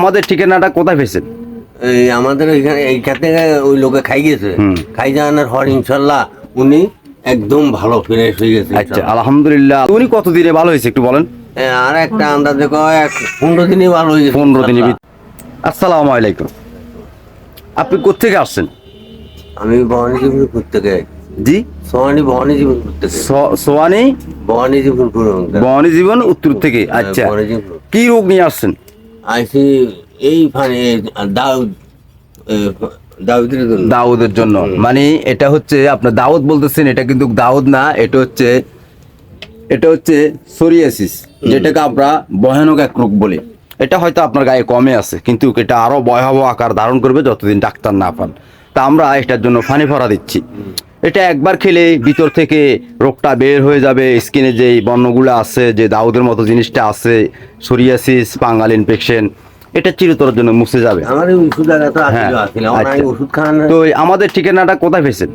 আমাদের ঠিকানাটা কোথায় পেয়েছেন? এই আমাদের এইখান থেকে ওই লোকে খাই গেছে, খাই যাওয়ার পর ইনশাল্লাহ উনি একদম ভালো ফ্রেশ হয়ে গেছে। আচ্ছা, আলহামদুলিল্লাহ। উনি কতদিনে ভালো হয়েছে একটু বলেন? আর একটা আন্দাজে কয় 15 দিনই ভালো হয়ে গেছে। 15 দিনের ভিতরে। আসসালামু আলাইকুম। আপনি কোত্থেকে আসছেন? আমি ভবানী জীবনপুর থেকে। জি, ভবানী জীবনপুর থেকে। সোয়ানি ভবানী জীবনপুর। বনি জীবন উত্তর থেকে। আচ্ছা, ভবানী জীবনপুর। কি রোগ নিয়ে আসছেন? আইসি এই ফানে দাউদ, দাউদের জন্য। দাউদের জন্য। মানে এটা হচ্ছে আপনার দাউদ বলতেছেন, এটা কিন্তু দাউদ না, এটা হচ্ছে সোরিয়াসিস, যেটাকে আমরা ভয়ানক এক রোগ বলি। এটা হয়তো আপনার গায়ে কমে আছে, কিন্তু এটা আরো ভয়াবহ আকার ধারণ করবে যতদিন ডাক্তার না পান। তা আমরা এটার জন্য ফানি ফরা দিচ্ছি। এটা একবার খেলে ভিতর থেকে রোগটা বের হয়ে যাবে। স্কিনে যেই বর্ণগুলো আছে, যে দাউদের মতো জিনিসটা আছে, সোরিয়াসিস, ফাঙ্গাল ইনফেকশন, এটা চিরতরের জন্য মুছে যাবে। আমার এই ওষুধ তো হ্যাঁ, আসছিল, আচ্ছা। ওষুধ খান। তো আমাদের ঠিকানাটা কোথায় পেয়েছেন?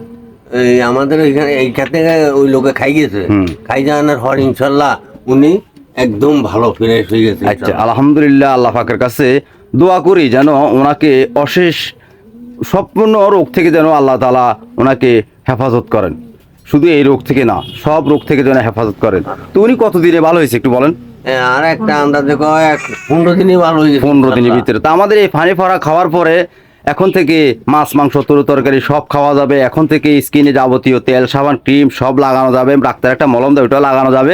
এই আমাদের এইখান থেকে ওই লোকে খাই গেছে, খাই যাওয়ার পর ইনশাল্লাহ উনি একদম ভালো ফ্রেশ হয়ে গেছে। আচ্ছা, আলহামদুলিল্লাহ। আল্লাহ পাকের কাছে দোয়া করি যেন ওনাকে অশেষ সম্পূর্ণ রোগ থেকে যেন আল্লাহ তাআলা ওনাকে হেফাজত করেন। শুধু এই রোগ থেকে না, সব রোগ থেকে যেন হেফাজত করেন। তো উনি কতদিনে ভালো হয়েছে একটু বলেন? আর একটা আন্দাজে কয় 15 দিনই ভালো হয়ে গেছে। 15 দিনের ভিতরে। তা আমাদের এই ফানি ফরা খাওয়ার পরে এখন থেকে মাছ, মাংস, তরকারি সব খাওয়া যাবে। এখন থেকে স্কিনে যাবতীয় তেল, সাবান, ক্রিম সব লাগানো যাবে। ডাক্তার একটা মলম দেয়, ওটা লাগানো যাবে।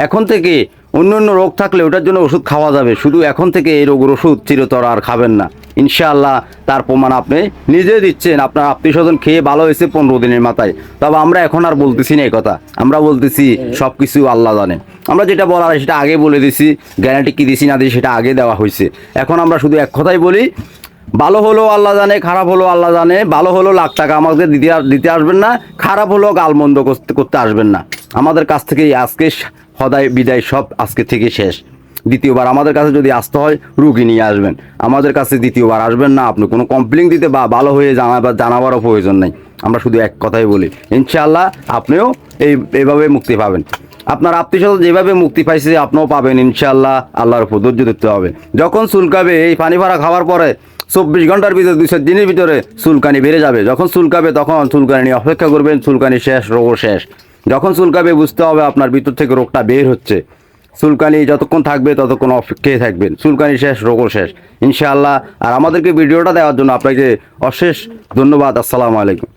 এখন থেকে অন্য অন্য রোগ থাকলে ওটার জন্য ওষুধ খাওয়া যাবে। শুধু এখন থেকে এই রোগের ওষুধ চিরতর আর খাবেন না ইনশাআল্লাহ। তার প্রমাণ আপনি নিজে দিচ্ছেন। আপনার আত্মীয় স্বজন খেয়ে ভালো হয়েছে 15 দিনের মাথায়। তবে আমরা এখন আর বলতেছি না এই কথা, আমরা বলতেছি সব কিছু আল্লাহ জানে। আমরা যেটা বলার সেটা আগে বলে দিছি, গ্যারান্টি কি দিছি না দিছি সেটা আগে দেওয়া হয়েছে। এখন আমরা শুধু এক কথাই বলি, ভালো হলো আল্লাহ জানে, খারাপ হলো আল্লাহ জানে। ভালো হলো লাখ টাকা আমাদের দিতে আসবেন না, খারাপ হলো গালমন্দ করতে আসবেন না। আমাদের কাছ থেকে আজকে সদাই বিদায় সব আজকে থেকে শেষ। দ্বিতীয়বার আমাদের কাছে যদি আসতে হয় রুগী নিয়ে আসবেন, আমাদের কাছে দ্বিতীয়বার আসবেন না। আপনি কোনো কমপ্লেন দিতে বা ভালো হয়ে জানাবারও প্রয়োজন নেই। আমরা শুধু এক কথাই বলি, ইনশাআল্লাহ আপনিও এইভাবে মুক্তি পাবেন। আপনার আত্মীয় স্বজন যেভাবে মুক্তি পাইছে আপনিও পাবেন ইনশাআল্লাহ। আল্লাহর উপর ধৈর্য ধরতে হবে। যখন চুলকাবে, এই পানি ভাড়া খাওয়ার পরে 24 ঘন্টার ভিতরে 200 দিনের ভিতরে চুলকানি বেড়ে যাবে। যখন চুলকাবে তখন চুলকানি নিয়ে অপেক্ষা করবেন। চুলকানি শেষ, রোগও শেষ। যখন চুলকাবে বুঝতে হবে আপনার ভিতর থেকে রোগটা বের হচ্ছে। চুলকানি যতক্ষণ থাকবে ততক্ষণ অপেক্ষায় থাকবেন। চুলকানি শেষ, রোগও শেষ ইনশাআল্লাহ। আর আমাদেরকে ভিডিওটা দেওয়ার জন্য আপনাকে অশেষ ধন্যবাদ। আসসালামু আলাইকুম।